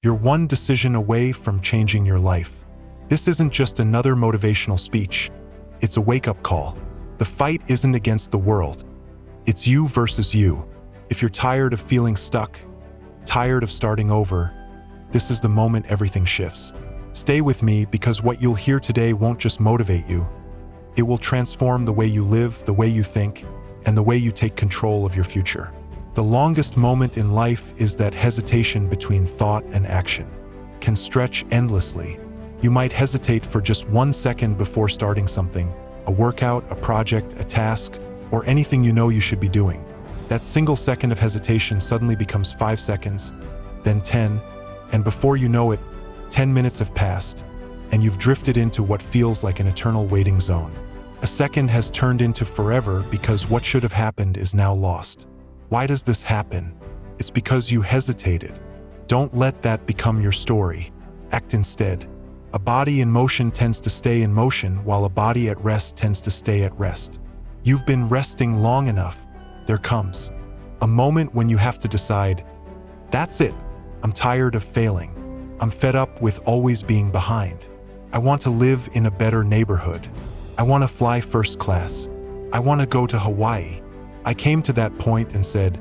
You're one decision away from changing your life. This isn't just another motivational speech. It's a wake-up call. The fight isn't against the world. It's you versus you. If you're tired of feeling stuck, tired of starting over, this is the moment everything shifts. Stay with me, because what you'll hear today won't just motivate you. It will transform the way you live, the way you think, and the way you take control of your future. The longest moment in life is that hesitation between thought and action. Can stretch endlessly. You might hesitate for just 1 second before starting something, a workout, a project, a task, or anything you know you should be doing. That single second of hesitation suddenly becomes 5 seconds, then 10, and before you know it, 10 minutes have passed, and you've drifted into what feels like an eternal waiting zone. A second has turned into forever because what should have happened is now lost. Why does this happen? It's because you hesitated. Don't let that become your story. Act instead. A body in motion tends to stay in motion, while a body at rest tends to stay at rest. You've been resting long enough. There comes a moment when you have to decide, that's it. I'm tired of failing. I'm fed up with always being behind. I want to live in a better neighborhood. I want to fly first class. I want to go to Hawaii. I came to that point and said,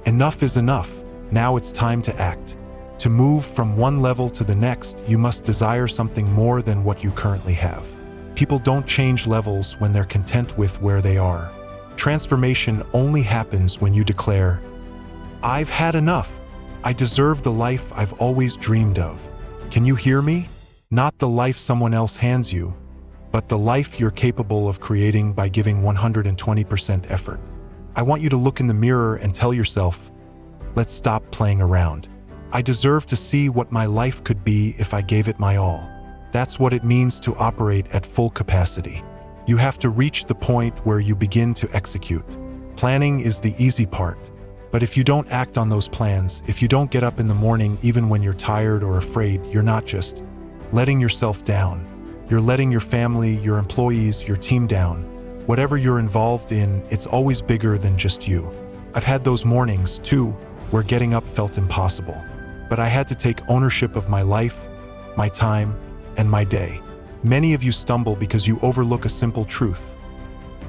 enough is enough. Now it's time to act. To move from one level to the next, you must desire something more than what you currently have. People don't change levels when they're content with where they are. Transformation only happens when you declare, I've had enough. I deserve the life I've always dreamed of. Can you hear me? Not the life someone else hands you, but the life you're capable of creating by giving 120% effort. I want you to look in the mirror and tell yourself, let's stop playing around. I deserve to see what my life could be if I gave it my all. That's what it means to operate at full capacity. You have to reach the point where you begin to execute. Planning is the easy part, but if you don't act on those plans, if you don't get up in the morning even when you're tired or afraid, you're not just letting yourself down. You're letting your family, your employees, your team down. Whatever you're involved in, it's always bigger than just you. I've had those mornings, too, where getting up felt impossible. But I had to take ownership of my life, my time, and my day. Many of you stumble because you overlook a simple truth.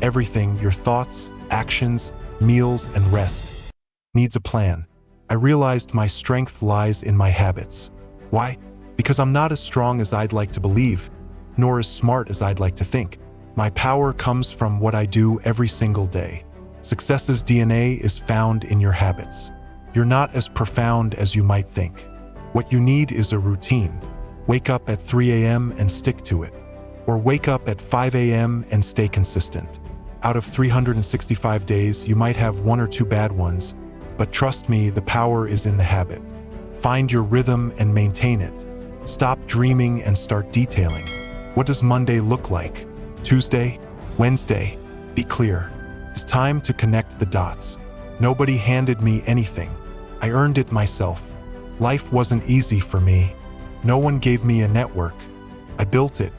Everything, your thoughts, actions, meals, and rest, needs a plan. I realized my strength lies in my habits. Why? Because I'm not as strong as I'd like to believe, nor as smart as I'd like to think. My power comes from what I do every single day. Success's DNA is found in your habits. You're not as profound as you might think. What you need is a routine. Wake up at 3 a.m. and stick to it. Or wake up at 5 a.m. and stay consistent. Out of 365 days, you might have 1 or 2 bad ones, but trust me, the power is in the habit. Find your rhythm and maintain it. Stop dreaming and start detailing. What does Monday look like? Tuesday? Wednesday? Be clear. It's time to connect the dots. Nobody handed me anything. I earned it myself. Life wasn't easy for me. No one gave me a network. I built it.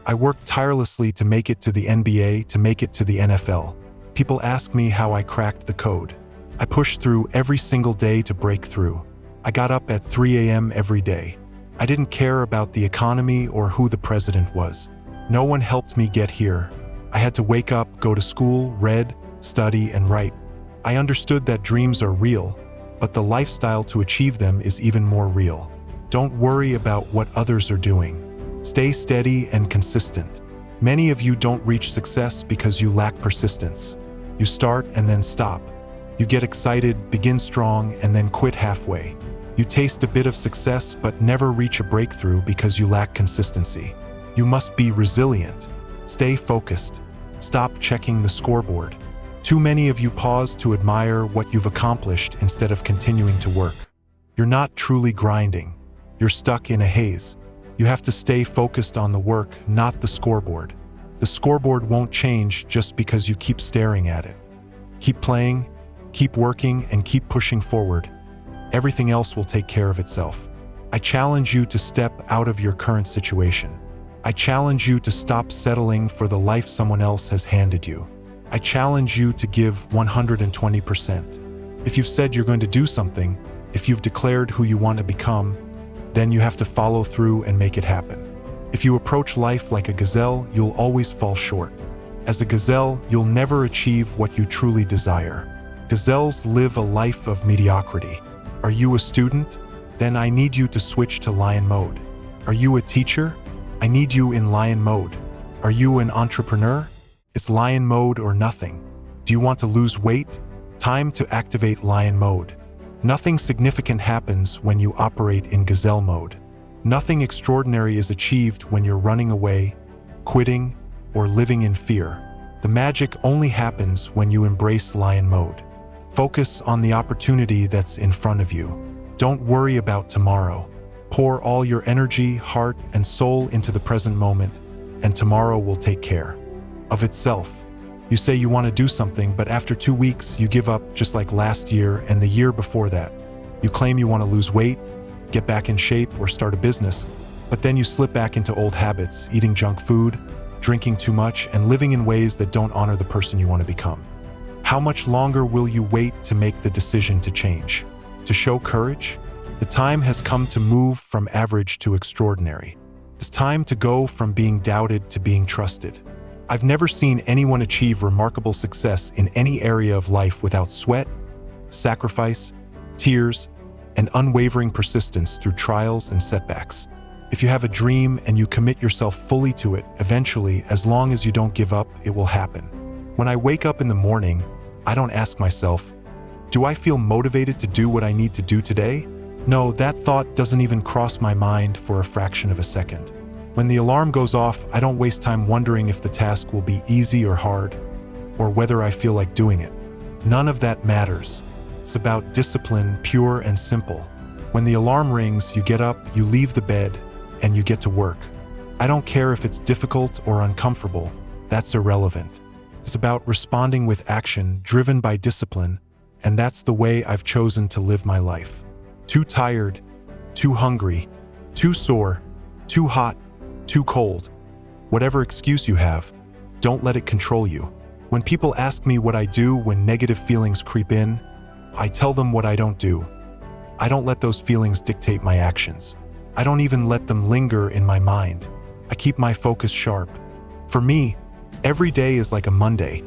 I worked tirelessly to make it to the NBA, to make it to the NFL. People ask me how I cracked the code. I pushed through every single day to break through. I got up at 3 a.m. every day. I didn't care about the economy or who the president was. No one helped me get here. I had to wake up, go to school, read, study, and write. I understood that dreams are real, but the lifestyle to achieve them is even more real. Don't worry about what others are doing. Stay steady and consistent. Many of you don't reach success because you lack persistence. You start and then stop. You get excited, begin strong, and then quit halfway. You taste a bit of success but never reach a breakthrough because you lack consistency. You must be resilient. Stay focused. Stop checking the scoreboard. Too many of you pause to admire what you've accomplished instead of continuing to work. You're not truly grinding. You're stuck in a haze. You have to stay focused on the work, not the scoreboard. The scoreboard won't change just because you keep staring at it. Keep playing, keep working, and keep pushing forward. Everything else will take care of itself. I challenge you to step out of your current situation. I challenge you to stop settling for the life someone else has handed you. I challenge you to give 120%. If you've said you're going to do something, if you've declared who you want to become, then you have to follow through and make it happen. If you approach life like a gazelle, you'll always fall short. As a gazelle, you'll never achieve what you truly desire. Gazelles live a life of mediocrity. Are you a student? Then I need you to switch to lion mode. Are you a teacher? I need you in lion mode. Are you an entrepreneur? It's lion mode or nothing. Do you want to lose weight? Time to activate lion mode. Nothing significant happens when you operate in gazelle mode. Nothing extraordinary is achieved when you're running away, quitting, or living in fear. The magic only happens when you embrace lion mode. Focus on the opportunity that's in front of you. Don't worry about tomorrow. Pour all your energy, heart, and soul into the present moment, and tomorrow will take care of itself. You say you want to do something, but after 2 weeks, you give up just like last year and the year before that. You claim you want to lose weight, get back in shape, or start a business, but then you slip back into old habits, eating junk food, drinking too much, and living in ways that don't honor the person you want to become. How much longer will you wait to make the decision to change? To show courage? The time has come to move from average to extraordinary. It's time to go from being doubted to being trusted. I've never seen anyone achieve remarkable success in any area of life without sweat, sacrifice, tears, and unwavering persistence through trials and setbacks. If you have a dream and you commit yourself fully to it, eventually, as long as you don't give up, it will happen. When I wake up in the morning, I don't ask myself, do I feel motivated to do what I need to do today? No, that thought doesn't even cross my mind for a fraction of a second. When the alarm goes off, I don't waste time wondering if the task will be easy or hard, or whether I feel like doing it. None of that matters. It's about discipline, pure and simple. When the alarm rings, you get up, you leave the bed, and you get to work. I don't care if it's difficult or uncomfortable. That's irrelevant. It's about responding with action, driven by discipline, and that's the way I've chosen to live my life. Too tired, too hungry, too sore, too hot, too cold. Whatever excuse you have, don't let it control you. When people ask me what I do when negative feelings creep in, I tell them what I don't do. I don't let those feelings dictate my actions. I don't even let them linger in my mind. I keep my focus sharp. For me, every day is like a Monday,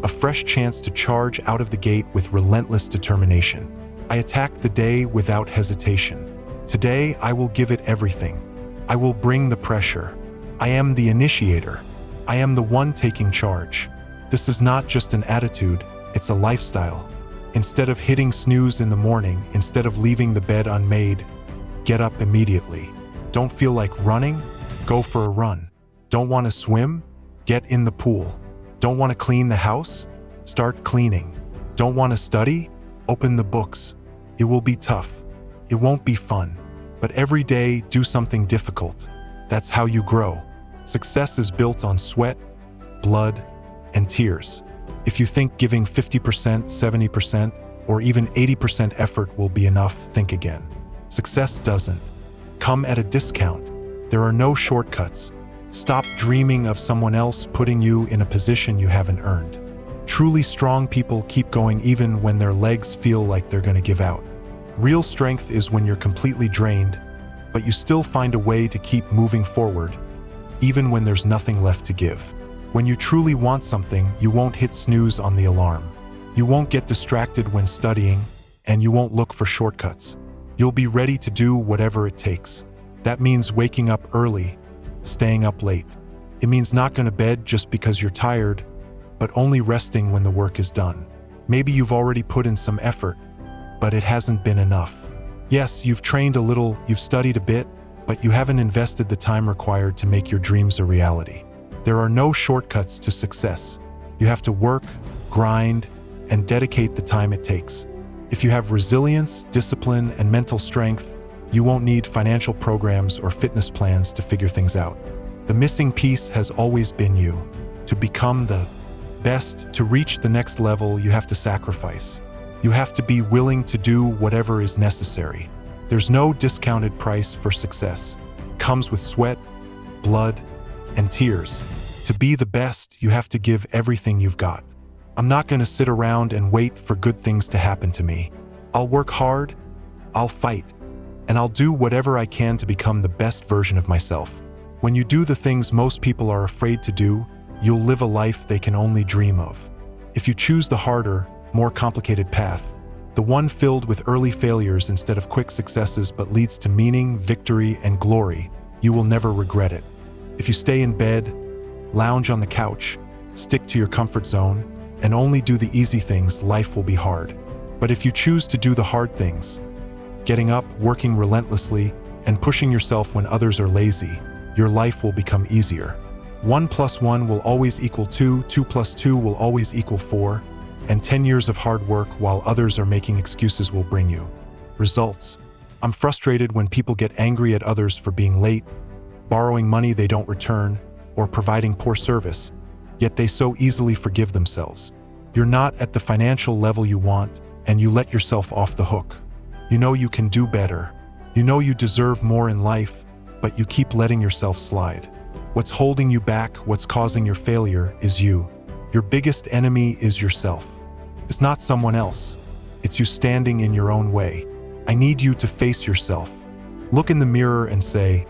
a fresh chance to charge out of the gate with relentless determination. I attack the day without hesitation. Today, I will give it everything. I will bring the pressure. I am the initiator. I am the one taking charge. This is not just an attitude, it's a lifestyle. Instead of hitting snooze in the morning, instead of leaving the bed unmade, get up immediately. Don't feel like running? Go for a run. Don't want to swim? Get in the pool. Don't want to clean the house? Start cleaning. Don't want to study? Open the books. It will be tough. It won't be fun. But every day, do something difficult. That's how you grow. Success is built on sweat, blood, and tears. If you think giving 50%, 70%, or even 80% effort will be enough, think again. Success doesn't come at a discount. There are no shortcuts. Stop dreaming of someone else putting you in a position you haven't earned. Truly strong people keep going even when their legs feel like they're going to give out. Real strength is when you're completely drained, but you still find a way to keep moving forward, even when there's nothing left to give. When you truly want something, you won't hit snooze on the alarm. You won't get distracted when studying, and you won't look for shortcuts. You'll be ready to do whatever it takes. That means waking up early, staying up late. It means not going to bed just because you're tired, but only resting when the work is done. Maybe you've already put in some effort, but it hasn't been enough. Yes, you've trained a little, you've studied a bit, but you haven't invested the time required to make your dreams a reality. There are no shortcuts to success. You have to work, grind, and dedicate the time it takes. If you have resilience, discipline, and mental strength, you won't need financial programs or fitness plans to figure things out. The missing piece has always been you. To become the best, to reach the next level, you have to sacrifice. You have to be willing to do whatever is necessary. There's no discounted price for success. It comes with sweat, blood, and tears. To be the best, you have to give everything you've got. I'm not going to sit around and wait for good things to happen to me. I'll work hard, I'll fight, and I'll do whatever I can to become the best version of myself. When you do the things most people are afraid to do, you'll live a life they can only dream of. If you choose the harder, more complicated path, the one filled with early failures instead of quick successes but leads to meaning, victory, and glory, you will never regret it. If you stay in bed, lounge on the couch, stick to your comfort zone, and only do the easy things, life will be hard. But if you choose to do the hard things, getting up, working relentlessly, and pushing yourself when others are lazy, your life will become easier. 1 + 1 will always equal 2, 2 + 2 will always equal 4, and 10 years of hard work while others are making excuses will bring you results. I'm frustrated when people get angry at others for being late, borrowing money they don't return, or providing poor service, yet they so easily forgive themselves. You're not at the financial level you want, and you let yourself off the hook. You know you can do better. You know you deserve more in life, but you keep letting yourself slide. What's holding you back, what's causing your failure, is you. Your biggest enemy is yourself. It's not someone else. It's you standing in your own way. I need you to face yourself. Look in the mirror and say,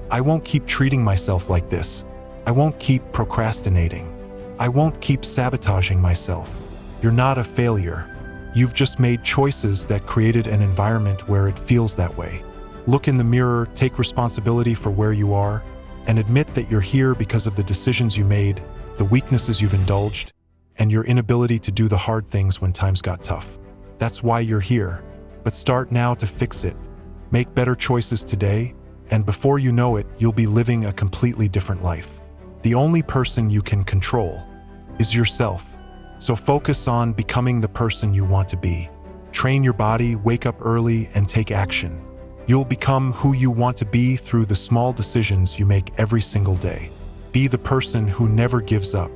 I won't keep treating myself like this. I won't keep procrastinating. I won't keep sabotaging myself. You're not a failure. You've just made choices that created an environment where it feels that way. Look in the mirror, take responsibility for where you are, and admit that you're here because of the decisions you made, the weaknesses you've indulged, and your inability to do the hard things when times got tough. That's why you're here. But start now to fix it. Make better choices today, and before you know it, you'll be living a completely different life. The only person you can control is yourself. So focus on becoming the person you want to be. Train your body, wake up early, and take action. You'll become who you want to be through the small decisions you make every single day. Be the person who never gives up.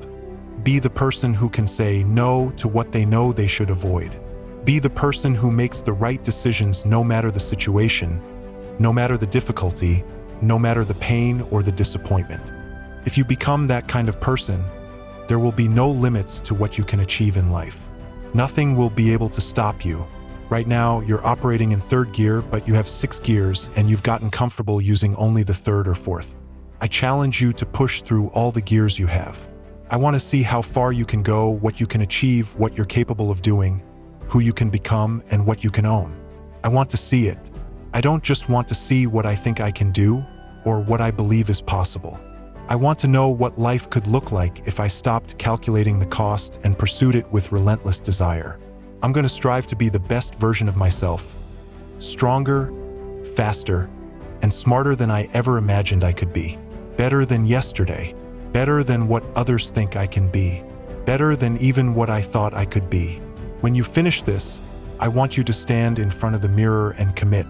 Be the person who can say no to what they know they should avoid. Be the person who makes the right decisions no matter the situation, no matter the difficulty, no matter the pain or the disappointment. If you become that kind of person, there will be no limits to what you can achieve in life. Nothing will be able to stop you. Right now, you're operating in third gear, but you have 6 gears and you've gotten comfortable using only the third or fourth. I challenge you to push through all the gears you have. I want to see how far you can go, what you can achieve, what you're capable of doing, who you can become, and what you can own. I want to see it. I don't just want to see what I think I can do or what I believe is possible. I want to know what life could look like if I stopped calculating the cost and pursued it with relentless desire. I'm going to strive to be the best version of myself, stronger, faster, and smarter than I ever imagined I could be. Better than yesterday. Better than what others think I can be. Better than even what I thought I could be. When you finish this, I want you to stand in front of the mirror and commit.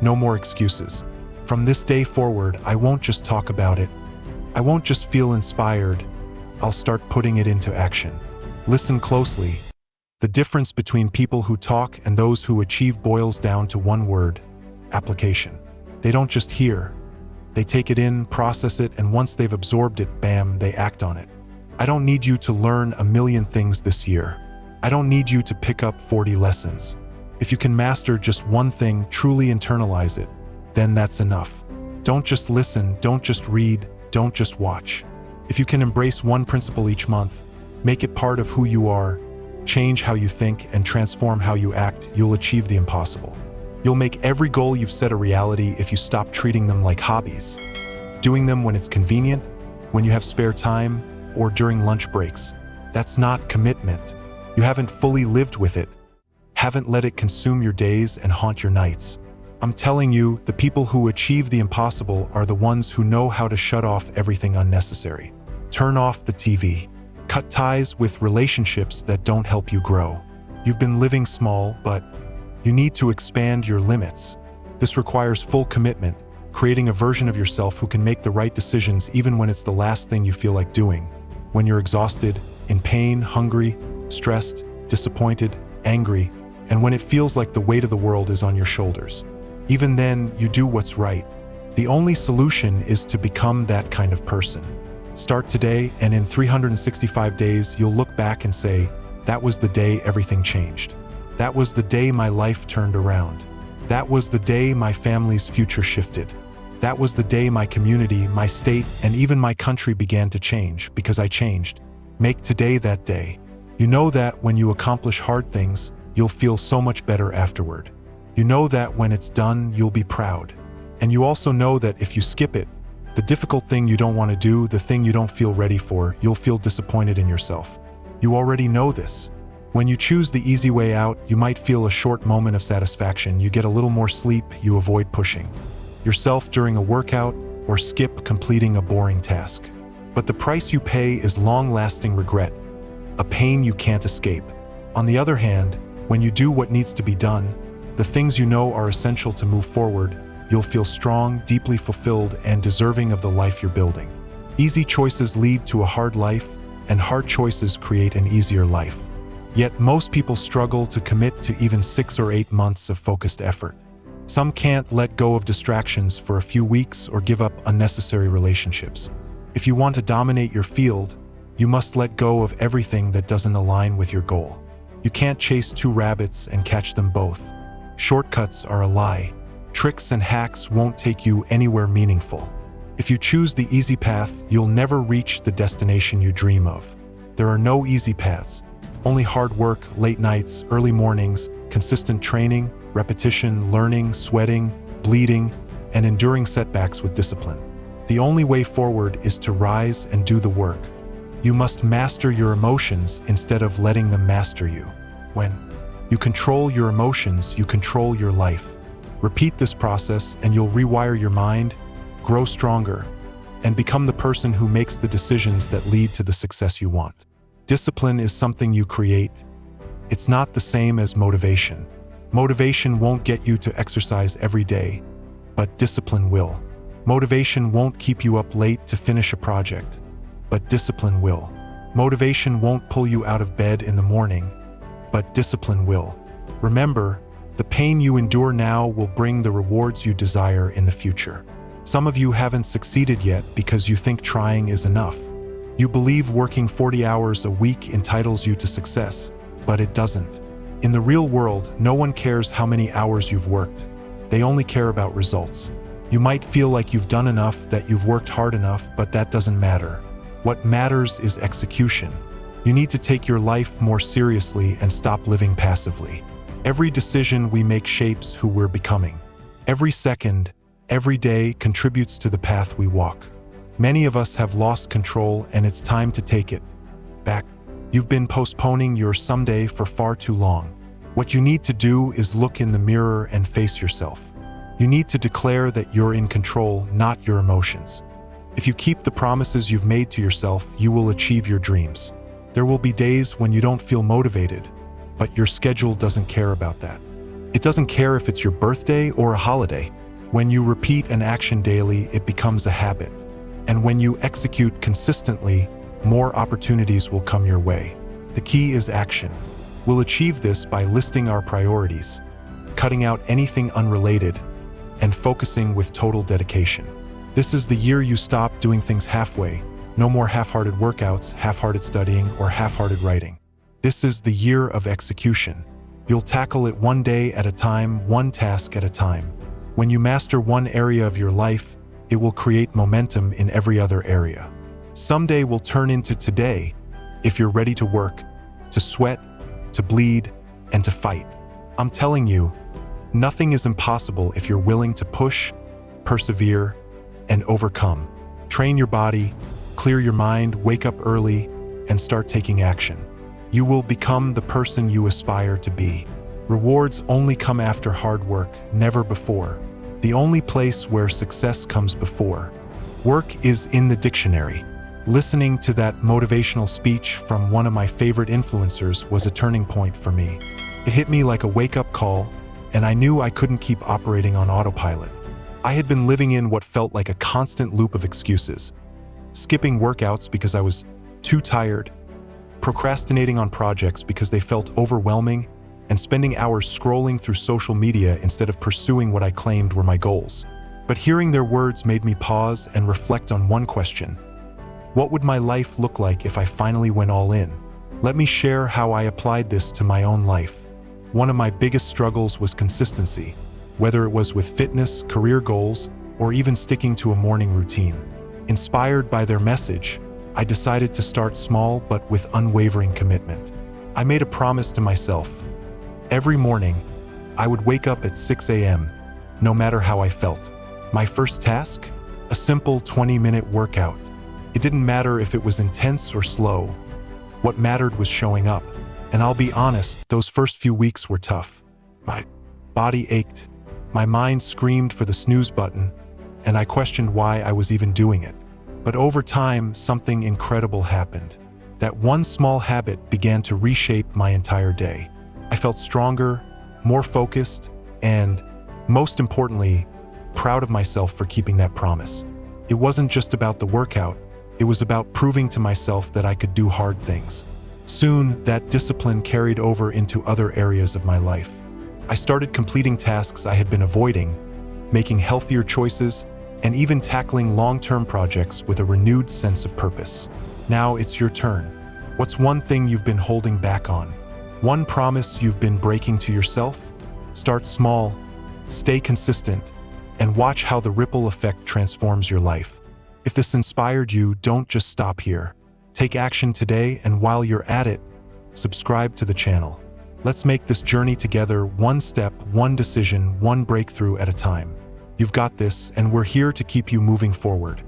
No more excuses. From this day forward, I won't just talk about it. I won't just feel inspired. I'll start putting it into action. Listen closely. The difference between people who talk and those who achieve boils down to one word: application. They don't just hear. They take it in, process it, and once they've absorbed it, bam, they act on it. I don't need you to learn a million things this year. I don't need you to pick up 40 lessons. If you can master just one thing, truly internalize it, then that's enough. Don't just listen, don't just read, don't just watch. If you can embrace one principle each month, make it part of who you are, change how you think, and transform how you act, you'll achieve the impossible. You'll make every goal you've set a reality if you stop treating them like hobbies. Doing them when it's convenient, when you have spare time, or during lunch breaks. That's not commitment. You haven't fully lived with it. Haven't let it consume your days and haunt your nights. I'm telling you, the people who achieve the impossible are the ones who know how to shut off everything unnecessary. Turn off the TV. Cut ties with relationships that don't help you grow. You've been living small, but you need to expand your limits. This requires full commitment, creating a version of yourself who can make the right decisions even when it's the last thing you feel like doing. When you're exhausted, in pain, hungry, stressed, disappointed, angry, and when it feels like the weight of the world is on your shoulders. Even then, you do what's right. The only solution is to become that kind of person. Start today, and in 365 days, you'll look back and say, that was the day everything changed. That was the day my life turned around. That was the day my family's future shifted. That was the day my community, my state, and even my country began to change because I changed. Make today that day. You know that when you accomplish hard things, you'll feel so much better afterward. You know that when it's done, you'll be proud. And you also know that if you skip it, the difficult thing you don't want to do, the thing you don't feel ready for, you'll feel disappointed in yourself. You already know this. When you choose the easy way out, you might feel a short moment of satisfaction. You get a little more sleep, you avoid pushing yourself during a workout or skip completing a boring task. But the price you pay is long-lasting regret, a pain you can't escape. On the other hand, when you do what needs to be done, the things you know are essential to move forward, you'll feel strong, deeply fulfilled, and deserving of the life you're building. Easy choices lead to a hard life, and hard choices create an easier life. Yet most people struggle to commit to even 6 or 8 months of focused effort. Some can't let go of distractions for a few weeks or give up unnecessary relationships. If you want to dominate your field, you must let go of everything that doesn't align with your goal. You can't chase 2 rabbits and catch them both. Shortcuts are a lie. Tricks and hacks won't take you anywhere meaningful. If you choose the easy path, you'll never reach the destination you dream of. There are no easy paths. Only hard work, late nights, early mornings, consistent training, repetition, learning, sweating, bleeding, and enduring setbacks with discipline. The only way forward is to rise and do the work. You must master your emotions instead of letting them master you. When you control your emotions, you control your life. Repeat this process and you'll rewire your mind, grow stronger, and become the person who makes the decisions that lead to the success you want. Discipline is something you create. It's not the same as motivation. Motivation won't get you to exercise every day, but discipline will. Motivation won't keep you up late to finish a project, but discipline will. Motivation won't pull you out of bed in the morning, but discipline will. Remember, the pain you endure now will bring the rewards you desire in the future. Some of you haven't succeeded yet because you think trying is enough. You believe working 40 hours a week entitles you to success, but it doesn't. In the real world, no one cares how many hours you've worked. They only care about results. You might feel like you've done enough, that you've worked hard enough, but that doesn't matter. What matters is execution. You need to take your life more seriously and stop living passively. Every decision we make shapes who we're becoming. Every second, every day contributes to the path we walk. Many of us have lost control, and it's time to take it back. You've been postponing your someday for far too long. What you need to do is look in the mirror and face yourself. You need to declare that you're in control, not your emotions. If you keep the promises you've made to yourself, you will achieve your dreams. There will be days when you don't feel motivated, but your schedule doesn't care about that. It doesn't care if it's your birthday or a holiday. When you repeat an action daily, it becomes a habit. And when you execute consistently, more opportunities will come your way. The key is action. We'll achieve this by listing our priorities, cutting out anything unrelated, and focusing with total dedication. This is the year you stop doing things halfway. No more half-hearted workouts, half-hearted studying, or half-hearted writing. This is the year of execution. You'll tackle it one day at a time, one task at a time. When you master one area of your life, it will create momentum in every other area. Someday will turn into today if you're ready to work, to sweat, to bleed, and to fight. I'm telling you, nothing is impossible if you're willing to push, persevere, and overcome. Train your body, clear your mind, wake up early, and start taking action. You will become the person you aspire to be. Rewards only come after hard work, never before. The only place where success comes before. Work is in the dictionary. Listening to that motivational speech from one of my favorite influencers was a turning point for me. It hit me like a wake-up call, and I knew I couldn't keep operating on autopilot. I had been living in what felt like a constant loop of excuses. Skipping workouts because I was too tired, procrastinating on projects because they felt overwhelming, and spending hours scrolling through social media instead of pursuing what I claimed were my goals. But hearing their words made me pause and reflect on one question. What would my life look like if I finally went all in? Let me share how I applied this to my own life. One of my biggest struggles was consistency. whether it was with fitness, career goals, or even sticking to a morning routine. Inspired by their message, I decided to start small but with unwavering commitment. I made a promise to myself. Every morning, I would wake up at 6 a.m., no matter how I felt. My first task? A simple 20-minute workout. It didn't matter if it was intense or slow. What mattered was showing up. And I'll be honest, those first few weeks were tough. My body ached. My mind screamed for the snooze button, and I questioned why I was even doing it. But over time, something incredible happened. That one small habit began to reshape my entire day. I felt stronger, more focused, and, most importantly, proud of myself for keeping that promise. It wasn't just about the workout, it was about proving to myself that I could do hard things. Soon, that discipline carried over into other areas of my life. I started completing tasks I had been avoiding, making healthier choices, and even tackling long-term projects with a renewed sense of purpose. Now it's your turn. What's one thing you've been holding back on? One promise you've been breaking to yourself? Start small, stay consistent, and watch how the ripple effect transforms your life. If this inspired you, don't just stop here. Take action today, and while you're at it, subscribe to the channel. Let's make this journey together, one step, one decision, one breakthrough at a time. You've got this, and we're here to keep you moving forward.